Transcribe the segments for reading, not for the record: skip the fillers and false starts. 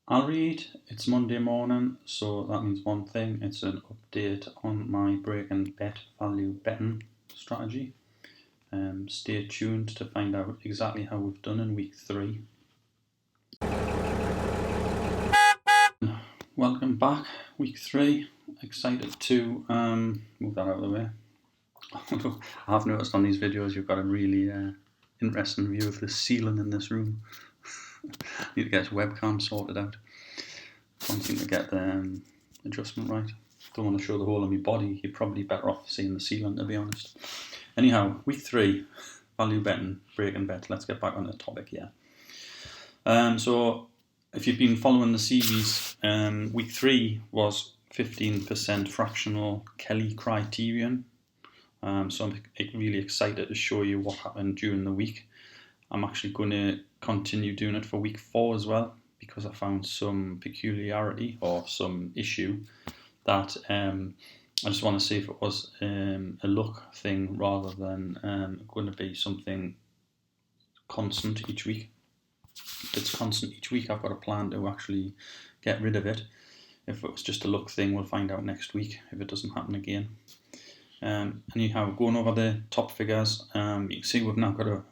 I'll read. It's Monday morning, so that means one thing. It's an update on my Beaking Bet value betting strategy. Stay tuned to find out exactly how we've done in week 3. Welcome back, week 3. Excited to move that out of the way. I have noticed on these videos you've got a really interesting view of the ceiling in this room. Need to get his webcam sorted out. Can't seem to get the adjustment right. Don't want to show the whole of my body. You're probably better off seeing the ceiling, to be honest. Anyhow, week 3, value betting, Beaking Bet. Let's get back on the topic here. So, if you've been following the series, week 3 was 15% fractional Kelly Criterion. So I'm really excited to show you what happened during the week. I'm actually going to continue doing it for week 4 as well, because I found some peculiarity or some issue that I just want to see if it was a luck thing rather than going to be something constant each week. If it's constant each week, I've got a plan to actually get rid of it. If it was just a luck thing, we'll find out next week if it doesn't happen again. Anyhow, going over the top figures, you can see we've now got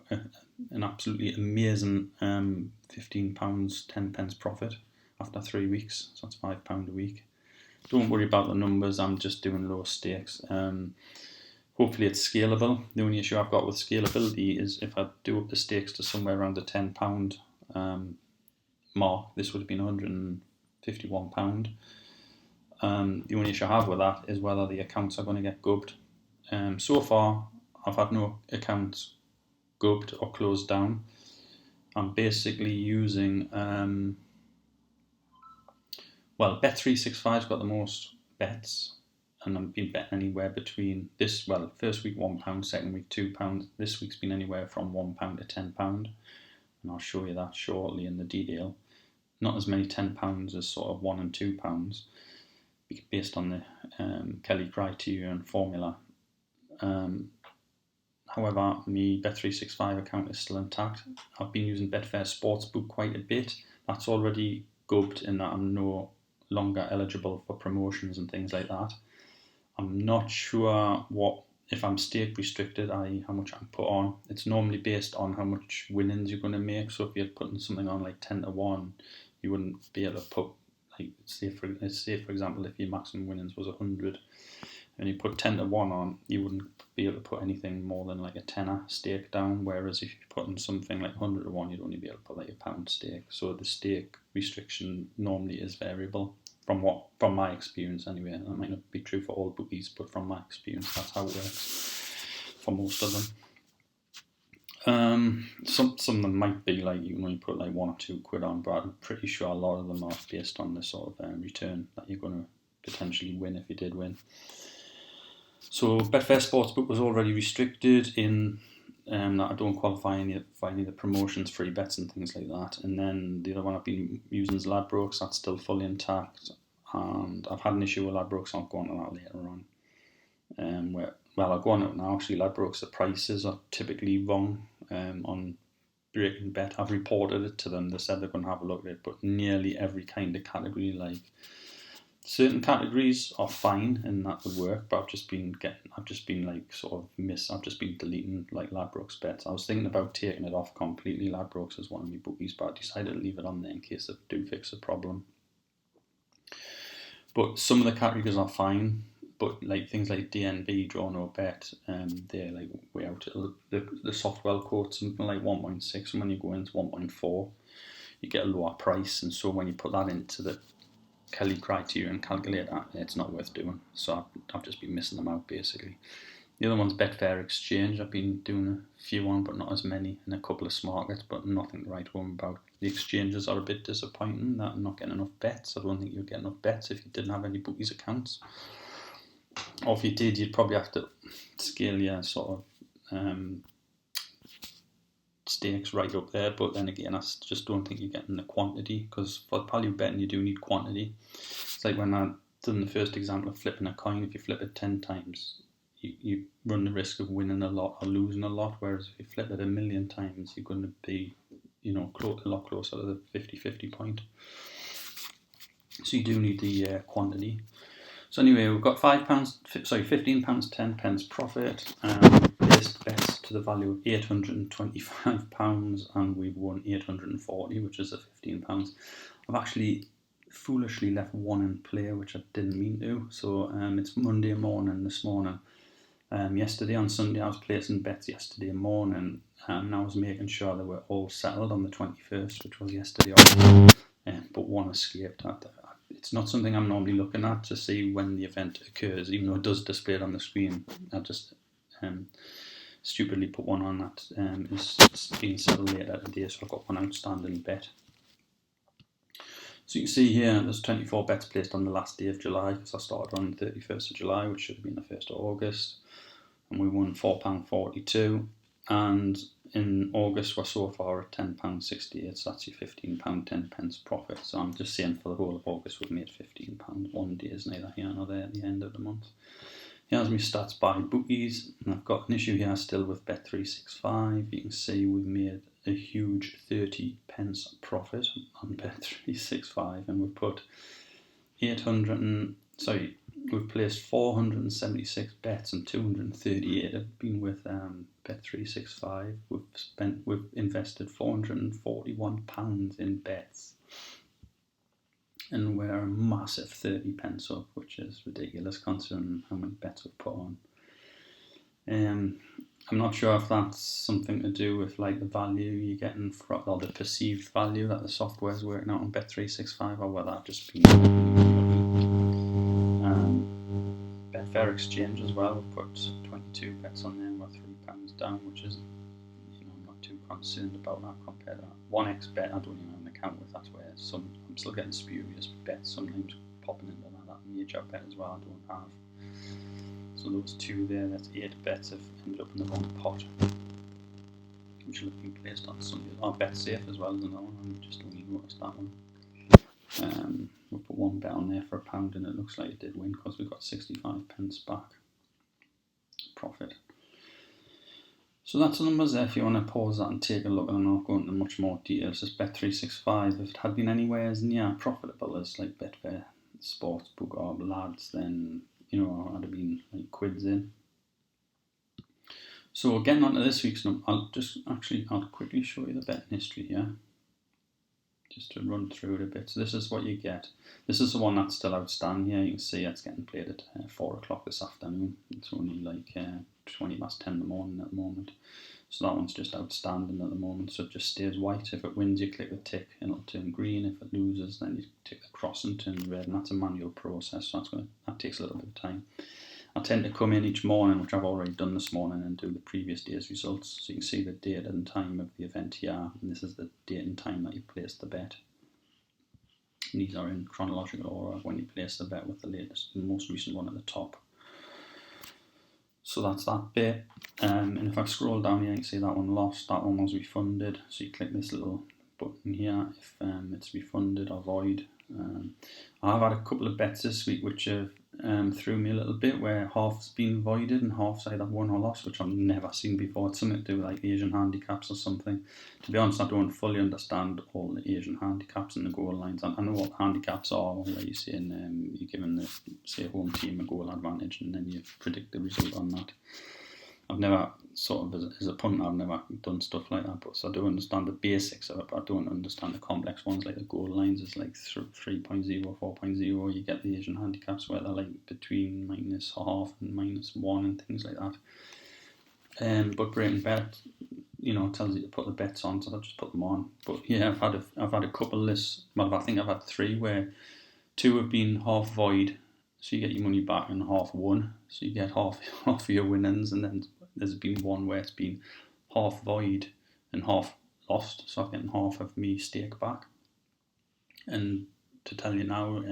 an absolutely amazing £15, 10 pence profit after 3 weeks, so that's £5 a week. Don't worry about the numbers, I'm just doing low stakes. Hopefully it's scalable. The only issue I've got with scalability is if I do up the stakes to somewhere around the £10 mark, this would have been £151. The only issue I have with that is whether the accounts are going to get gubbed. So far, I've had no accounts gubbed or closed down. I'm basically using, Bet365's got the most bets, and I've been betting anywhere between first week £1, second week £2. This week's been anywhere from £1 to £10, and I'll show you that shortly in the detail. Not as many £10 as sort of £1 and £2, based on the Kelly Criterion formula. However, my Bet365 account is still intact. I've been using Betfair Sportsbook quite a bit. That's already gubbed in that I'm no longer eligible for promotions and things like that. I'm not sure if I'm stake restricted, i.e. how much I can put on. It's normally based on how much winnings you're going to make. So if you're putting something on like 10 to 1, you wouldn't be able to put, like, say for example, if your maximum winnings was 100 and you put 10 to 1 on, you wouldn't be able to put anything more than like a tenner stake down, whereas if you're putting something like 100 to 1, you'd only be able to put like a £1 stake. So the stake restriction normally is variable, from my experience anyway. That might not be true for all bookies, but from my experience, that's how it works for most of them. Some of them might be like you can only put like £1 or £2 on, but I'm pretty sure a lot of them are based on the sort of return that you're going to potentially win if you did win. So Betfair Sportsbook was already restricted in that I don't qualify for any of the promotions, free bets and things like that. And then the other one I've been using is Ladbrokes. That's still fully intact. And I've had an issue with Ladbrokes. I'll go on to that later on. I'll go on to it now. Actually, Ladbrokes, the prices are typically wrong on Beaking Bet. I've reported it to them. They said they're going to have a look at it, but nearly every kind of category, like certain categories are fine and that would work, but I've just been deleting like Ladbrokes bets. I was thinking about taking it off completely, Ladbrokes as one of my bookies, but I decided to leave it on there in case I do fix a problem. But some of the categories are fine, but like things like DNB, draw no bet, they're like way out. The Softwell quote something like 1.6, and when you go into 1.4, you get a lower price, and so when you put that into the Kelly Criterion calculator, it's not worth doing. So I've just been missing them out basically. The other one's Betfair Exchange. I've been doing a few on, but not as many, in a couple of smartgets, but nothing to write home about. The exchanges are a bit disappointing that I'm not getting enough bets. I don't think you'd get enough bets if you didn't have any bookies accounts. Or if you did, you'd probably have to scale your sort of stakes right up there, but then again, I just don't think you're getting the quantity, because for value betting you do need quantity. It's like when I done the first example of flipping a coin. If you flip it 10 times, you run the risk of winning a lot or losing a lot, whereas if you flip it 1,000,000 times, you're going to be a lot closer to the 50-50 point. So you do need the quantity. So anyway, we've got £15, 10 pence profit. We've placed bets to the value of £825 and we've won £840, which is the £15. I've actually foolishly left one in play, which I didn't mean to. So it's Monday morning this morning. Yesterday on Sunday I was placing bets yesterday morning and I was making sure they were all settled on the 21st, which was yesterday but one escaped. It's not something I'm normally looking at to see when the event occurs, even though it does display it on the screen. I just stupidly put one on that is being settled later today, so I've got one outstanding bet. So you can see here there's 24 bets placed on the last day of July, because I started on the 31st of July, which should have been the 1st of August, and we won £4.42. And in August we're so far at £10.68, so that's your £15, 10 pence profit. So I'm just saying for the whole of August we've made £15. One day is neither here nor there at the end of the month. Here's my stats by bookies, and I've got an issue here still with Bet365. You can see we've made a huge 30 pence profit on Bet365, and we've put we've placed 476 bets and 238 have been with Bet365. We've invested £441 in bets, and we're a massive 30 pence up, which is ridiculous considering how many bets we've put on. I'm not sure if that's something to do with like the value you're getting from, or the perceived value that the software is working out on Bet365, or whether I've just been Betfair Exchange as well. We've put 22 bets on there, we're £3 down, which is, I'm not too concerned about that compared to that. 1xBet I don't even have an account with. That's where I'm still getting spurious bets sometimes popping into that major bet as well I don't have. So those two there, that's 8 bets have ended up in the wrong pot, which will have been placed on Sunday. Bet safe as well is another one. I just only noticed that one. We put one bet on there for £1 and it looks like it did win because we got 65 pence back profit. So that's the numbers there if you want to pause that and take a look, and I'm not going into much more details. Just Bet365, if it had been anywhere as near profitable as like Betfair Sportsbook or Lads, then I'd have been like quids in. So getting on to this week's number, I'll quickly show you the betting history here, just to run through it a bit. So this is what you get. This is the one that's still outstanding here. You can see it's getting played at 4 o'clock this afternoon. It's only like 20 past 10 in the morning at the moment. So that one's just outstanding at the moment. So it just stays white. If it wins, you click the tick and it'll turn green. If it loses, then you tick the cross and turn red. And that's a manual process, so that takes a little bit of time. I tend to come in each morning, which I've already done this morning, and do the previous day's results. So you can see the date and time of the event here, and this is the date and time that you placed the bet. And these are in chronological order when you place the bet, with the most recent one at the top. So that's that bit. And if I scroll down here, you can see that one lost, that one was refunded. So you click this little button here if it's refunded or void. I've had a couple of bets this week which have threw me a little bit, where half's been voided and half's either won or lost, which I've never seen before. It's something to do with like Asian handicaps or something. To be honest, I don't fully understand all the Asian handicaps and the goal lines. I know what handicaps are, where you're saying you're giving the home team a goal advantage and then you predict the result on that. I've never as a punter, I've never done stuff like that, but so I do understand the basics of it, but I don't understand the complex ones like the goal lines. It's like 3.0, 4.0. You get the Asian handicaps where they're like between -0.5 and -1 and things like that. But Beaking Bet, tells you to put the bets on, so I just put them on. But yeah, I've had a couple lists. Well, I think I've had 3 where 2 have been half void. So you get your money back and half won. So you get half of your winnings, and then there's been one where it's been half void and half lost. So I'm getting half of me stake back. And to tell you now,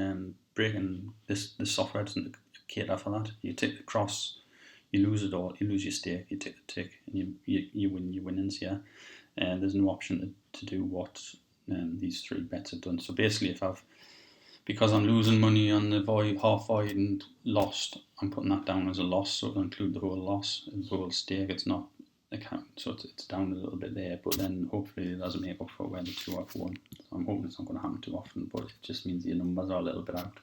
breaking this software doesn't cater for that. You take the cross, you lose it all, you lose your stake, you take the tick, and you win your winnings here. And there's no option to do what these 3 bets have done. So basically, because I'm losing money on the half void and lost, I'm putting that down as a loss, so it'll include the whole loss, the whole stake. It's not account, so it's down a little bit there, but then hopefully it doesn't make up for where the 2 I've won. So I'm hoping it's not going to happen too often, but it just means your numbers are a little bit out.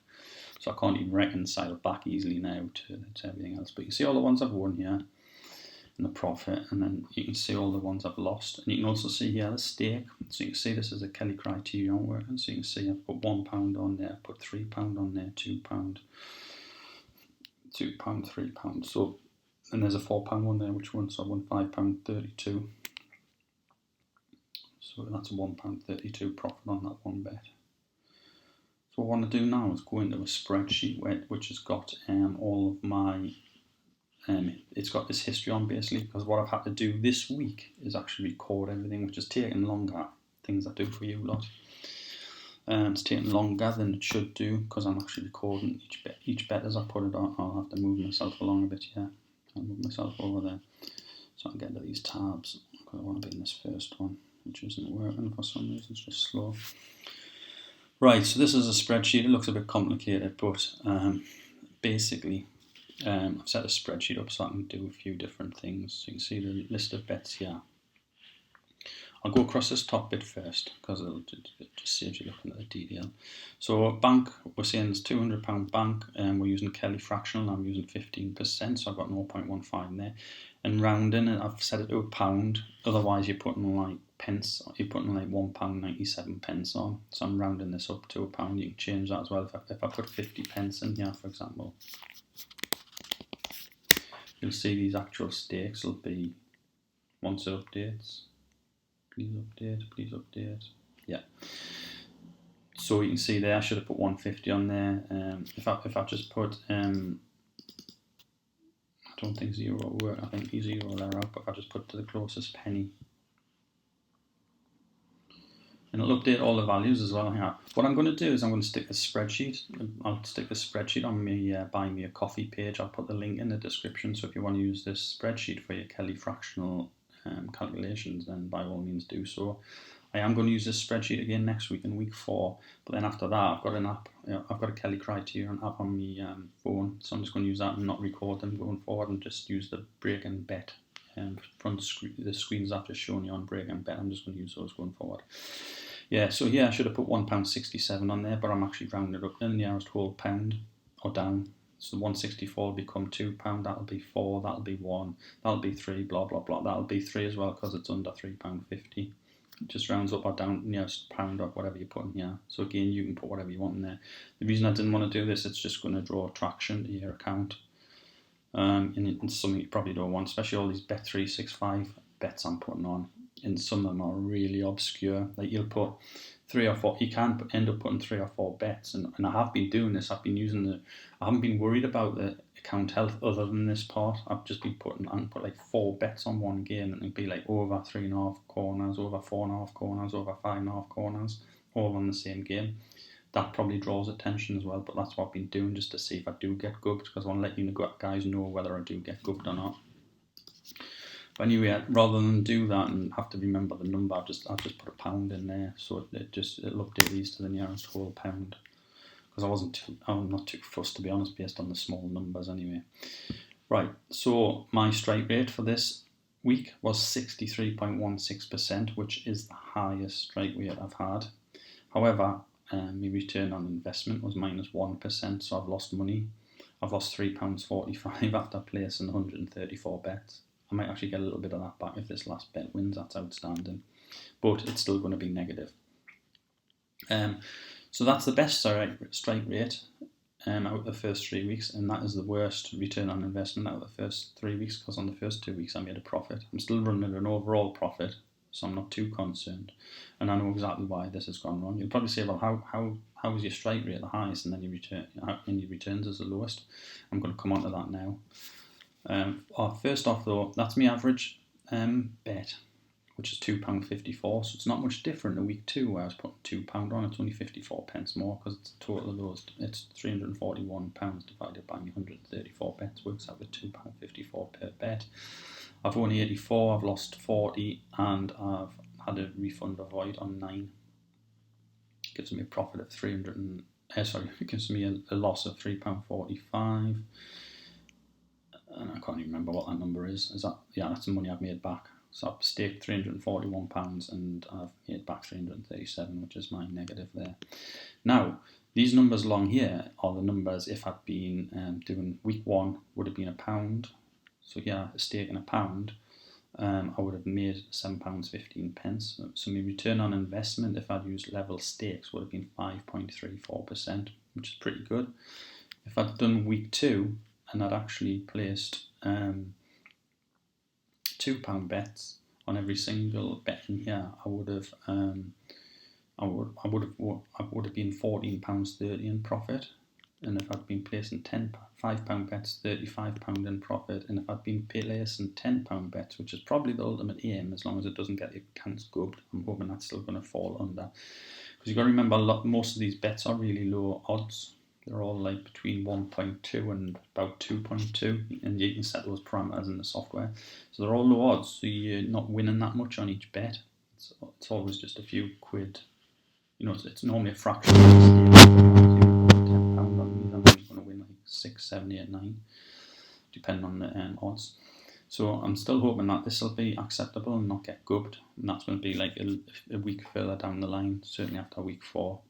So I can't even reconcile back easily now to everything else. But you can see all the ones I've won here and the profit, and then you can see all the ones I've lost. And you can also see here the stake. So you can see this is a Kelly Criterion working. So you can see I've put £1 on there, put £3 on there, £2, £2, £3. So, and there's a £4 one there, which won, so I won £5.32. So that's a £1.32 profit on that one bet. So what I want to do now is go into a spreadsheet which has got all of my, it's got this history on basically, because what I've had to do this week is actually record everything, which is taking longer, things I do for you lot. It's taking longer than it should do because I'm actually recording each bet as I put it on. I'll have to move myself along a bit here. I'll move myself over there so I can get to these tabs, because I want to be in this first one, which isn't working for some reason, it's just slow. Right, so this is a spreadsheet. It looks a bit complicated, but basically I've set a spreadsheet up so I can do a few different things. So you can see the list of bets here. I'll go across this top bit first because it'll just save you looking at the detail. So bank, we're saying it's £200 bank, and we're using Kelly fractional. I'm using 15%, so I've got 0.15 there. And rounding it, I've set it to £1. Otherwise, you're putting like pence. You're putting like £1.97 on. So I'm rounding this up to £1. You can change that as well. If I put 50 pence in here, for example, you'll see these actual stakes will be once it updates. Please update. Yeah. So you can see there, I should have put 150 on there. If I just put, I don't think 0 will work. I think 0 there out. But if I just put to the closest penny, and it'll update all the values as well here. What I'm going to do is I'm going to stick a spreadsheet. I'll stick the spreadsheet on me buy me a coffee page. I'll put the link in the description. So if you want to use this spreadsheet for your Kelly fractional calculations, then by all means do so. I am going to use this spreadsheet again next week in week 4, but then after that I've got an app. I've got a Kelly Criterion app on my phone, so I'm just going to use that and not record them going forward, and just use the Beaking Bet front screen. The screens I've just shown you on Beaking Bet, I'm just going to use those going forward. Yeah, so here I should have put £1.67 on there, but I'm actually rounded up in the nearest whole pound or down. So 164 will become £2, that'll be 4, that'll be 1, that'll be 3, blah blah blah. That'll be 3 as well because it's under £3.50. It just rounds up or down nearest pound or whatever you put in here. So again, you can put whatever you want in there. The reason I didn't want to do this, it's just going to draw traction to your account. And it's something you probably don't want, especially all these Bet365 bets I'm putting on. And some of them are really obscure. Like you'll put 3 or 4, you can end up putting 3 or 4 bets, and I have been doing this. I've been using I haven't been worried about the account health other than this part. I've just been I can put like 4 bets on one game, and it'd be like over 3.5 corners, over 4.5 corners, over 5.5 corners, all on the same game. That probably draws attention as well, but that's what I've been doing just to see if I do get gubbed, because I want to let you guys know whether I do get gubbed or not. But anyway, rather than do that and have to remember the number, I've just put £1 in there, so it'll update these to the nearest whole pound. Because I'm not too fussed, to be honest, based on the small numbers anyway. Right, so my strike rate for this week was 63.16%, which is the highest strike rate I've had. However, my return on investment was -1%, so I've lost money. I've lost £3.45 after placing 134 bets. I might actually get a little bit of that back if this last bet wins. That's outstanding, but it's still going to be negative. So that's the best strike rate out of the first 3 weeks, and that is the worst return on investment out of the first 3 weeks, because on the first 2 weeks I made a profit. I'm still running an overall profit, so I'm not too concerned, and I know exactly why this has gone wrong. You'll probably say, well, how is your strike rate the highest and then your returns is the lowest? I'm going to come on to that now. First off though, that's my average bet, which is £2.54, so it's not much different to week 2 where I was putting £2 on. It's only 54 pence more, because it's a total of those. It's £341 divided by 134 bets, works out with £2.54 per bet. I've won 84, I've lost 40, and I've had a refund of void on 9. Gives me a profit of it gives me a loss of £3.45. and I can't even remember what that number is. Yeah, that's the money I've made back. So I've staked £341 and I've made back 337, which is my negative there. Now, these numbers along here are the numbers if I'd been doing week 1 would have been £1. So here, a stake in £1, I would have made £7.15. So my return on investment if I'd used level stakes would have been 5.34%, which is pretty good. If I'd done week 2 and I'd actually placed £2 bets on every single bet in here, I would have been £14.30 in profit. And if I'd been placing £5 bets, £35 in profit. And if I'd been placing £10 bets, which is probably the ultimate aim, as long as it doesn't get the accounts gubbed, I'm hoping that's still going to fall under. Because you've got to remember, most of these bets are really low odds. They're all like between 1.2 and about 2.2, and you can set those parameters in the software. So they're all low odds, so you're not winning that much on each bet. It's always just a few quid. You know, it's normally a fraction of the stake. £10 on these, I'm going to win like 6, 7, 8, 9, depending on the odds. So I'm still hoping that this will be acceptable and not get gubbed. And that's going to be like a week further down the line, certainly after week 4.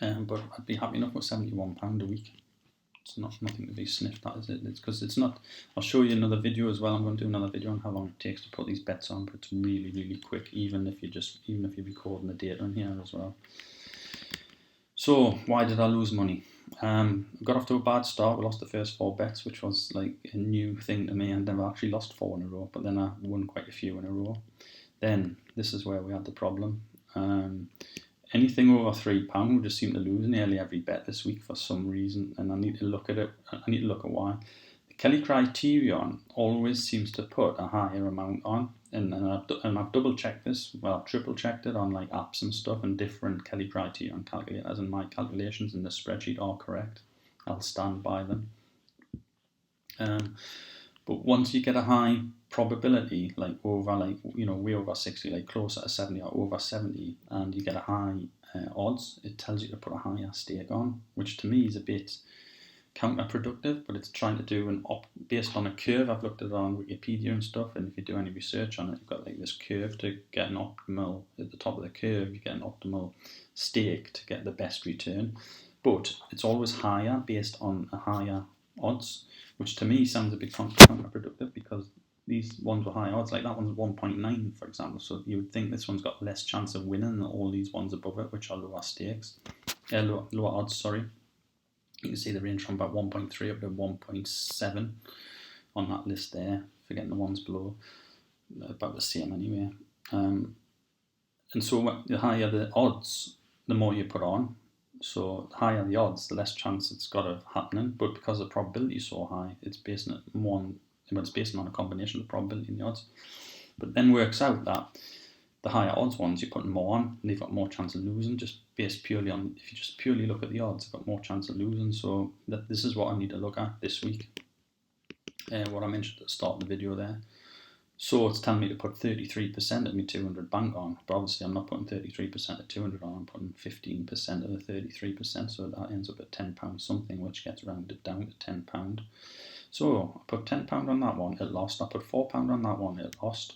But I'd be happy enough with £71 a week. It's nothing to be sniffed at, is it? It's because it's not. I'll show you another video as well. I'm going to do another video on how long it takes to put these bets on, but it's really, really quick, even if you're recording the data in here as well. So why did I lose money? Got off to a bad start. We lost the first 4 bets, which was like a new thing to me. I'd never actually lost 4 in a row, but then I won quite a few in a row. Then this is where we had the problem. Anything over £3 we just seem to lose nearly every bet this week for some reason, and I need to look at it. I need to look at why. The Kelly Criterion always seems to put a higher amount on, and I've double checked this. Well, I've triple checked it on like apps and stuff, and different Kelly Criterion calculators, and my calculations in the spreadsheet are correct. I'll stand by them. But once you get a high probability, like over, way over 60, like closer to 70 or over 70, and you get a high odds, it tells you to put a higher stake on, which to me is a bit counterproductive, but it's trying to do based on a curve. I've looked at it on Wikipedia and stuff, and if you do any research on it, you've got like this curve to get an optimal, at the top of the curve, you get an optimal stake to get the best return, but it's always higher based on a higher odds, which to me sounds a bit counterproductive because these ones were high odds, like that one's 1.9 for example, so you would think this one's got less chance of winning than all these ones above it, which are lower stakes, lower odds, sorry. You can see the range from about 1.3 up to 1.7 on that list there, forgetting the ones below, about the same anyway. And so the higher the odds, the more you put on. So the higher the odds, the less chance it's got of happening. But because the probability is so high, it's based on a combination of the probability and the odds. But then works out that the higher odds ones, you're putting more on, and they've got more chance of losing, just based purely on, if you just purely look at the odds, they've got more chance of losing. So this is what I need to look at this week. What I mentioned at the start of the video there. So it's telling me to put 33% of my 200 bank on, but obviously I'm not putting 33% of 200 on, I'm putting 15% of the 33%, so that ends up at £10 something, which gets rounded down to £10. So I put £10 on that one, it lost. I put £4 on that one, it lost.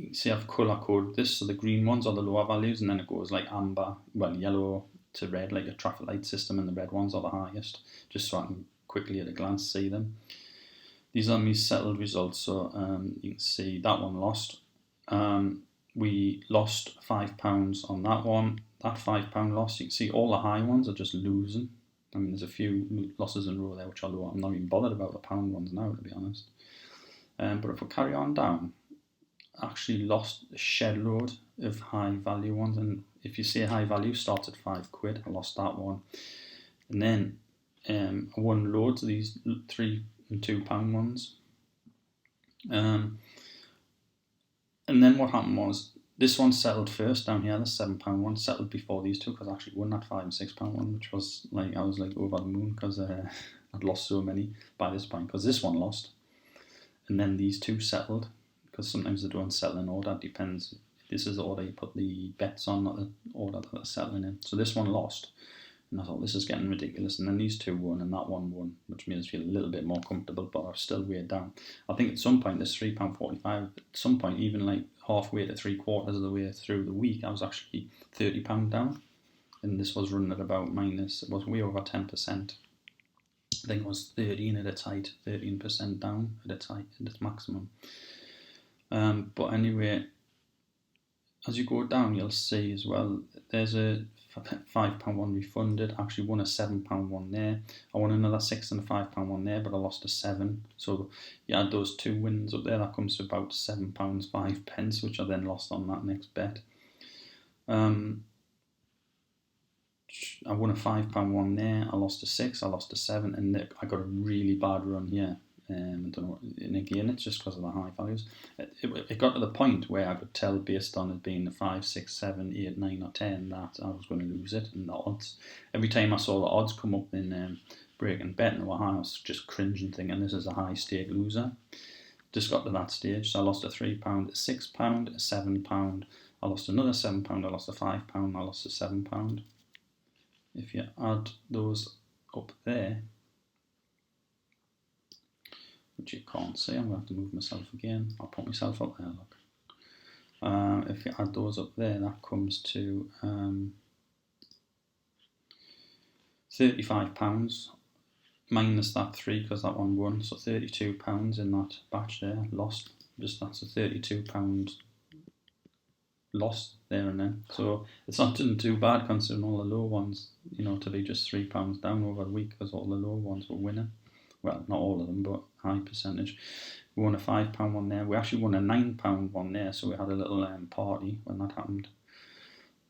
You see I've colour coded this, so the green ones are the lower values, and then it goes like yellow to red, like a traffic light system, and the red ones are the highest, just so I can quickly at a glance see them. These are my settled results, so you can see that one lost. We lost £5 on that one. That £5 loss, you can see all the high ones are just losing. I mean, there's a few losses in a row there which are low. I'm not even bothered about the pound ones now, to be honest. But if we carry on down, I actually lost a shed load of high value ones. And if you say high value starts at £5, I lost that one. And then I won loads of these £3 and £2 ones. And then what happened was, this one settled first down here, the £7 one settled before these two, because I actually won that £5 and £6 one, which was like, I was like over the moon because I'd lost so many by this point, because this one lost. And then these two settled, because sometimes they don't settle in order, it depends. This is the order you put the bets on, not the order that they're settling in. So this one lost. And I thought, this is getting ridiculous. And then these two won and that one won, which made us feel a little bit more comfortable, but I was still weighed down. I think at some point, this £3.45, at some point, even like halfway to 3/4 of the way through the week, I was actually £30 down. And this was running at about minus, it was way over 10%. I think it was 13 at its height, 13% down at its height, at its maximum. But anyway, as you go down, you'll see as well, there's a £5 one refunded. I actually won a £7 one there. I won another £6 and a £5 one there, but I lost a £7. So you add those two wins up there, that comes to about £7.05, which I then lost on that next bet. I won a £5 one there. I lost a £6, I lost a £7, and I got a really bad run here. I don't know. And again, it's just because of the high values. It got to the point where I could tell, based on it being the 5, 6, 7, 8, 9, or 10, that I was going to lose it. And the odds, every time I saw the odds come up in Beaking Bet and they were high, I was just cringing, thinking this is a high stake loser. Just got to that stage, so I lost a £3, a £6, a £7. I lost another £7. I lost a £5. I lost a £7. If you add those up there, which you can't see, I'm going to have to move myself again. I'll put myself up there, look. If you add those up there, that comes to £35 minus that 3 because that one won, so £32 in that batch there, lost. Just that's a £32 lost there and then. So it's not doing too bad considering all the low ones, to be just £3 down over a week because all the low ones were winning. Well, not all of them, but high percentage. We won a £5 one there. We actually won a £9 one there, so we had a little party when that happened.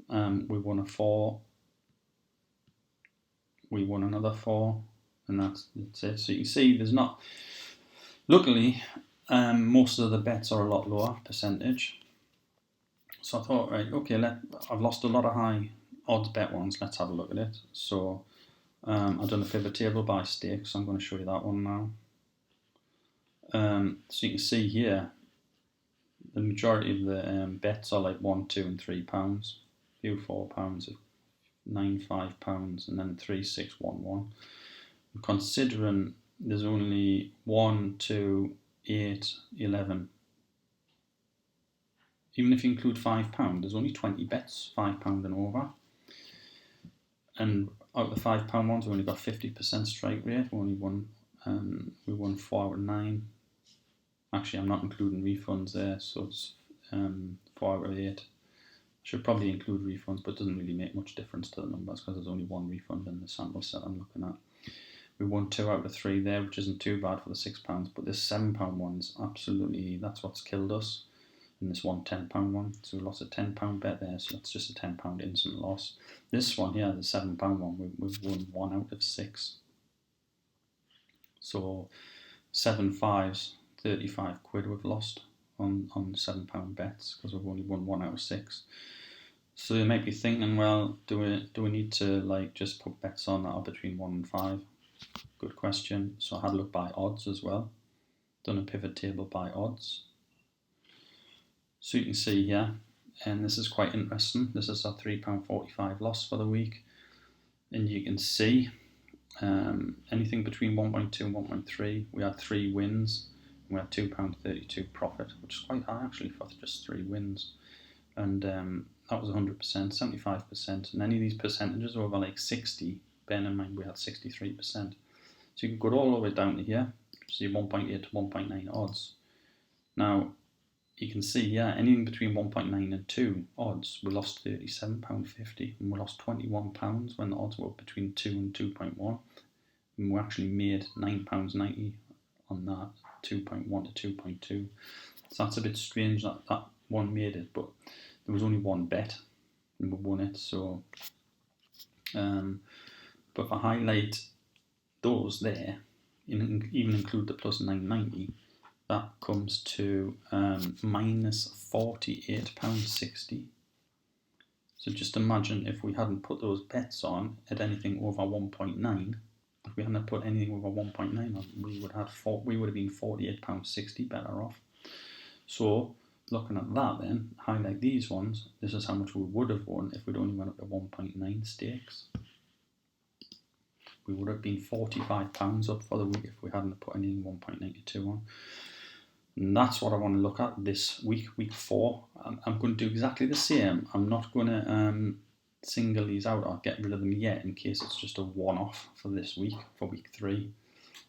We won a 4. We won another 4, and that's it. So you can see there's not... Luckily, most of the bets are a lot lower percentage. So I thought, right, okay, I've lost a lot of high odds bet ones. Let's have a look at it. So I've done a pivot table by stake, so I'm going to show you that one now. So you can see here, the majority of the bets are like £1, £2, and £3. A few £4, £9, £5, and then 3, 6, 1, 1. And considering there's only 1, 2, 8, 11. Even if you include £5, there's only 20 bets, £5 and over. And out of the £5 ones, we only got 50% strike rate. We won 4 out of 9. Actually, I'm not including refunds there, so it's 4 out of 8. I should probably include refunds, but it doesn't really make much difference to the numbers because there's only one refund in the sample set I'm looking at. We won 2 out of 3 there, which isn't too bad for the £6, but this £7 one's absolutely, that's what's killed us. And this one £10 one, so we lost a £10 bet there, so that's just a £10 instant loss. This one here, the £7 one, we've won 1 out of 6. So 7 5s, 35 quid we've lost on £7 bets because we've only won 1 out of 6. So you might be thinking, well, do we need to just put bets on that are between 1 and 5? Good question. So I had a look by odds as well. Done a pivot table by odds. So you can see here, and this is quite interesting. This is our £3.45 loss for the week. And you can see anything between 1.2 and 1.3. We had 3 wins. And we had £2.32 profit, which is quite high actually for just 3 wins. And that was 100%, 75%. And any of these percentages are over like 60. Bear in mind we had 63%. So you can go all the way down to here. See 1.8 to 1.9 odds. Now, you can see, anything between 1.9 and 2 odds, we lost £37.50, and we lost £21 when the odds were between 2 and 2.1, and we actually made £9.90 on that, 2.1 to 2.2. So that's a bit strange that one made it, but there was only one bet, and we won it. So, but if I highlight those there, even include the plus 990, that comes to minus £48.60. So just imagine if we hadn't put those bets on at anything over 1.9. If we hadn't put anything over 1.9 on, we would have been £48.60 better off. So looking at that, then highlight these ones. This is how much we would have won if we'd only went up to 1.9 stakes. we would have been £45 up for the week if we hadn't put anything 1.92 on. And that's what I want to look at this week, week 4. I'm going to do exactly the same. I'm not going to single these out or get rid of them yet in case it's just a one-off for this week, for week 3.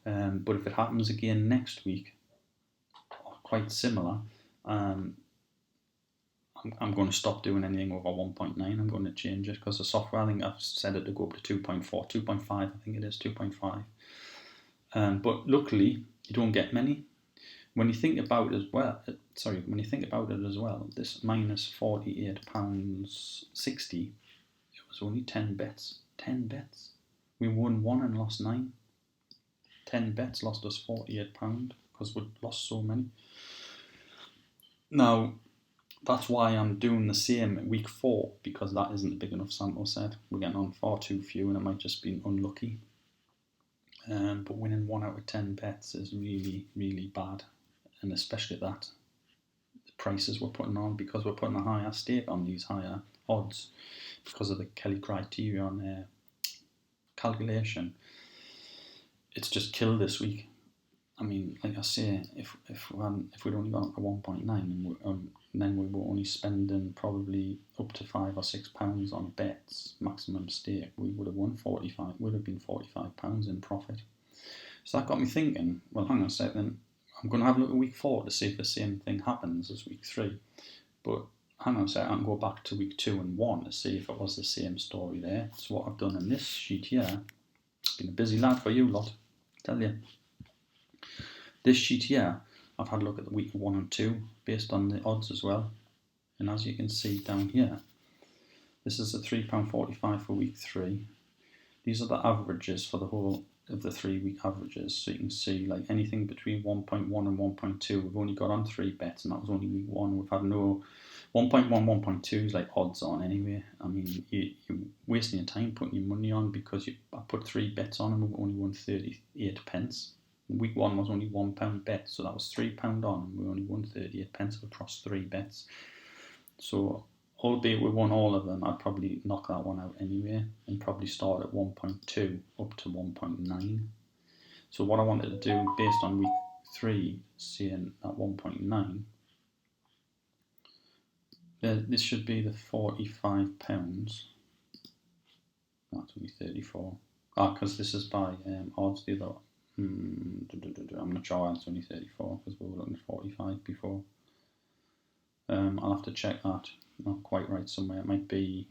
But if it happens again next week, or quite similar, I'm going to stop doing anything over 1.9. I'm going to change it because the software, I think I've set it to go up to 2.4, 2.5, I think it is 2.5. But luckily, you don't get many. When you think about it as well, this minus £48.60, it was only 10 bets. 10 bets. We won 1 and lost 9. 10 bets lost us £48 because we'd lost so many. Now, that's why I'm doing the same at week 4, because that isn't a big enough sample set. We're getting on far too few and it might just be unlucky. But winning 1 out of 10 bets is really, really bad. And especially that, the prices we're putting on, because we're putting a higher stake on these higher odds, because of the Kelly Criterion calculation. It's just killed this week. I mean, like I say, if we'd only gone up to 1.9, and then we were only spending probably up to £5 or £6 on bets, maximum stake, we would have won 45. Would have been £45 in profit. So that got me thinking. Well, hang on a second. I'm going to have a look at week 4 to see if the same thing happens as week 3. But hang on a second. I can go back to week 2 and 1 to see if it was the same story there. So what I've done in this sheet here. It's been a busy lad for you lot, I tell you. This sheet here, I've had a look at the week 1 and 2 based on the odds as well. And as you can see down here, this is the £3.45 for week 3. These are the averages for the whole of the 3-week averages. So you can see like anything between 1.1 and 1.2. We've only got on 3 bets and that was only week 1. We've had no 1.1, 1.2 is like odds on anyway. I mean, you're wasting your time putting your money on because I put 3 bets on and we've only won 38 pence. Week 1 was only £1 bet, so that was £3 on, and we only won 38 pence across 3 bets. So, albeit we won all of them, I'd probably knock that one out anyway, and probably start at 1.2 up to 1.9. So what I wanted to do, based on week 3, seeing at 1.9, this should be the £45. That's only 34. Because this is by odds, the other. I'm not sure it's only 34 because we were looking at 45 before. I'll have to check that. Not quite right somewhere. It might be.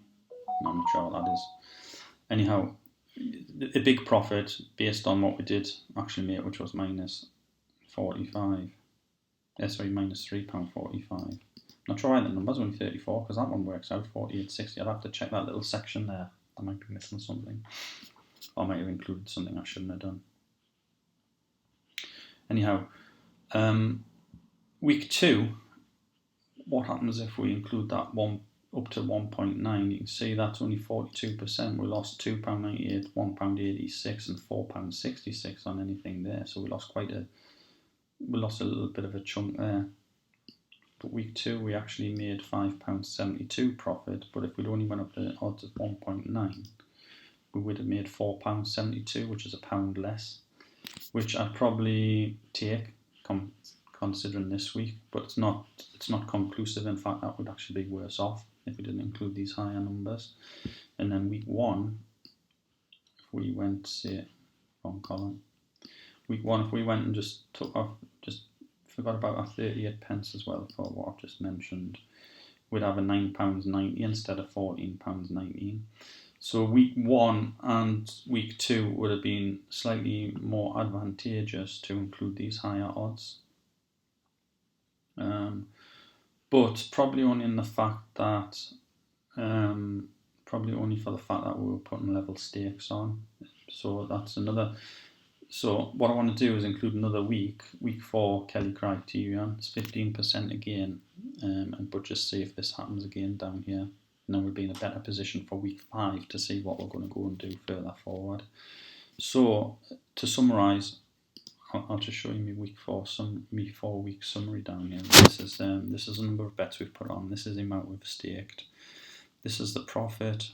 No, I'm not sure what that is. Anyhow, a big profit based on what we did actually make, which was minus 45. Minus £3.45. Not sure why the number's only 34 because that one works out 48.60. I'd have to check that little section there. I might be missing something. Or I might have included something I shouldn't have done. Anyhow, week 2, what happens if we include that one up to 1.9? You can see that's only 42%. We lost £2.98, £1.86 and £4.66 on anything there. So we lost a little bit of a chunk there. But week 2, we actually made £5.72 profit. But if we'd only went up to odds of 1.9, we would have made £4.72, which is £1 less. Which I'd probably take, considering this week, but it's not conclusive. In fact, that would actually be worse off if we didn't include these higher numbers. And then week 1, if we went, say, wrong column. Week 1, if we went and just forgot about our 38 pence as well for what I've just mentioned, we'd have a £9.90 instead of £14.19. So week 1 and week 2 would have been slightly more advantageous to include these higher odds. But probably only in the fact that, probably only for the fact that we were putting level stakes on. So that's another. So what I want to do is include another week 4 Kelly Criterion. It's 15% again, but just see if this happens again down here. And then we'll be in a better position for week 5 to see what we're going to go and do further forward. So to summarise, I'll just show you my week 4 4-week summary down here. This is the number of bets we've put on. This is the amount we've staked. This is the profit.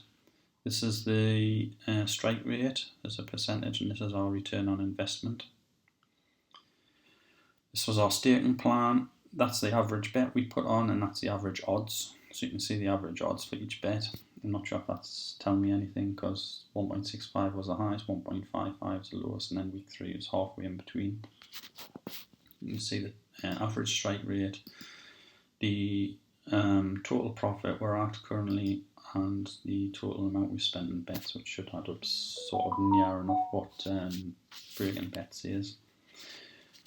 This is the strike rate as a percentage, and this is our return on investment. This was our staking plan. That's the average bet we put on, and that's the average odds. So you can see the average odds for each bet. I'm not sure if that's telling me anything, because 1.65 was the highest, 1.55 was the lowest, and then week 3 is halfway in between. You can see the average strike rate, the total profit we're at currently, and the total amount we spent in bets, which should add up sort of near enough what Beaking Bet says.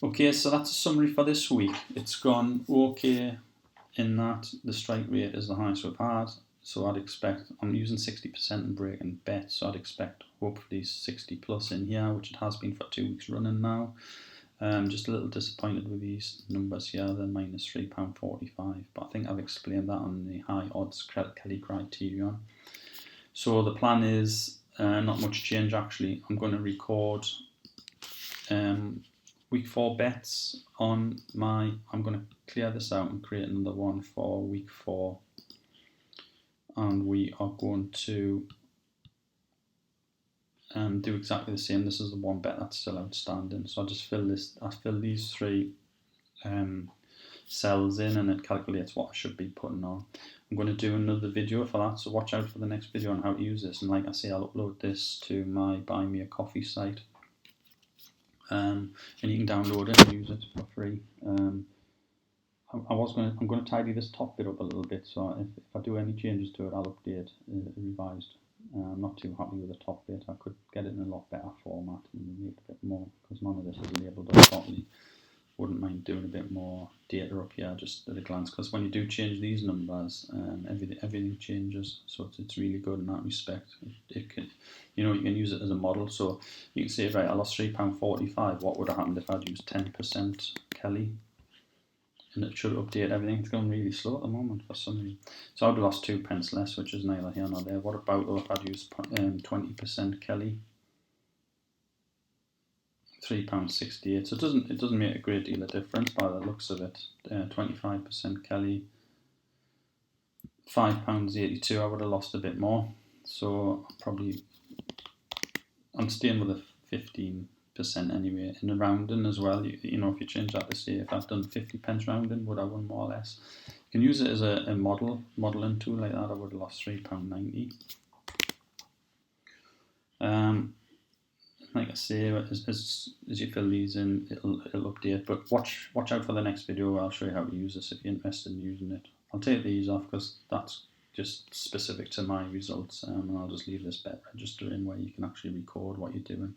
Okay, so that's a summary for this week. It's gone okay in that the strike rate is the highest we've had. So I'd expect, I'm using 60% in Beaking Bet, so I'd expect hopefully 60 plus in here, which it has been for 2 weeks running now. Just a little disappointed with these numbers here, they're minus £3.45, but I think I've explained that on the high odds Kelly Criterion. So the plan is not much change actually. I'm going to record week 4 bets on my, I'm going to clear this out and create another one for week 4, and we are going to do exactly the same. This is the one bet that's still outstanding, so I'll just fill these 3 cells in, and it calculates what I should be putting on. I'm going to do another video for that, so watch out for the next video on how to use this, and like I say, I'll upload this to my Buy Me a Coffee site. And you can download it and use it for free. I'm going to tidy this top bit up a little bit, so if I do any changes to it, I'll update revised. I'm not too happy with the top bit. I could get it in a lot better format and make it a bit more, because none of this is labelled up properly. Wouldn't mind doing a bit more data up here just at a glance, because when you do change these numbers, everything changes, so it's really good in that respect. It can, you can use it as a model, so you can say, right, I lost £3.45, what would have happened if I'd used 10% Kelly? And it should update everything. It's going really slow at the moment for some reason. So I'd have lost 2 pence less, which is neither here nor there. What about though if I'd used 20% Kelly? £3.68. So it doesn't make a great deal of difference by the looks of it. 25% Kelly, £5.82. I would have lost a bit more. So I'm staying with a 15% anyway. In the rounding as well, if you change that to say if I've done 50 pence rounding, would I won more or less? You can use it as a modelling tool like that. I would have lost £3.90. Like I say, as you fill these in, it'll update. But watch out for the next video where I'll show you how to use this if you're interested in using it. I'll take these off because that's just specific to my results, and I'll just leave this bet register in where you can actually record what you're doing.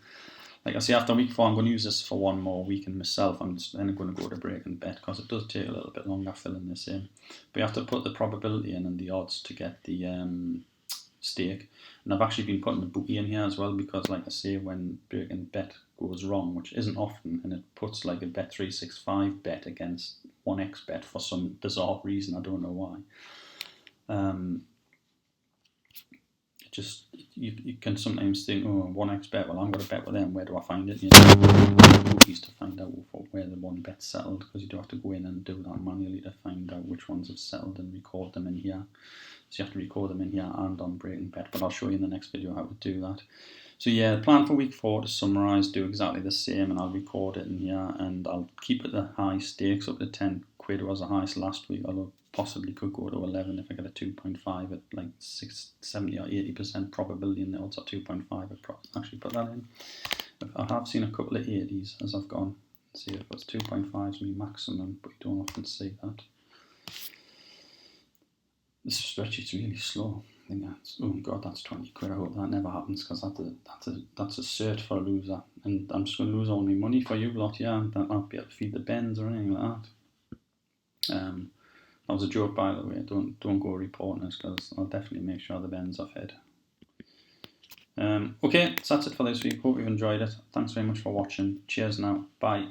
Like I say, after week 4, I'm going to use this for one more week in myself. I'm then going to go to Beaking Bet because it does take a little bit longer filling this in. But you have to put the probability in and the odds to get the stake. And I've actually been putting a bookie in here as well, because like I say, when Beaking Bet goes wrong, which isn't often, and it puts like a Bet365 bet against 1x bet for some bizarre reason, I don't know why. You can sometimes think, oh, 1x bet, well, I'm going to bet with them, where do I find it? You know, bookies to find out where the one bet settled, because you do have to go in and do that manually to find out which ones have settled and record them in here. So you have to record them in here and on Beaking Bet, but I'll show you in the next video how to do that. So yeah, the plan for week 4, to summarise, do exactly the same, and I'll record it in here, and I'll keep it the high stakes up to 10 quid was the highest last week, although possibly could go to 11 if I get a 2.5 at like 70 or 80% probability, and the odds are 2.5. I'd actually put that in. I have seen a couple of 80s as I've gone. See if it's 2.5 is my maximum, but you don't often see that. This spreadsheet's really slow. I think oh god, that's 20 quid. I hope that never happens, because that's a cert for a loser, and I'm just going to lose all my money for you lot. Yeah, I won't be able to feed the bends or anything like that. That was a joke, by the way. Don't go reporting this, because I'll definitely make sure the bends are fed. Okay, so that's it for this week. Hope you've enjoyed it. Thanks very much for watching. Cheers now. Bye.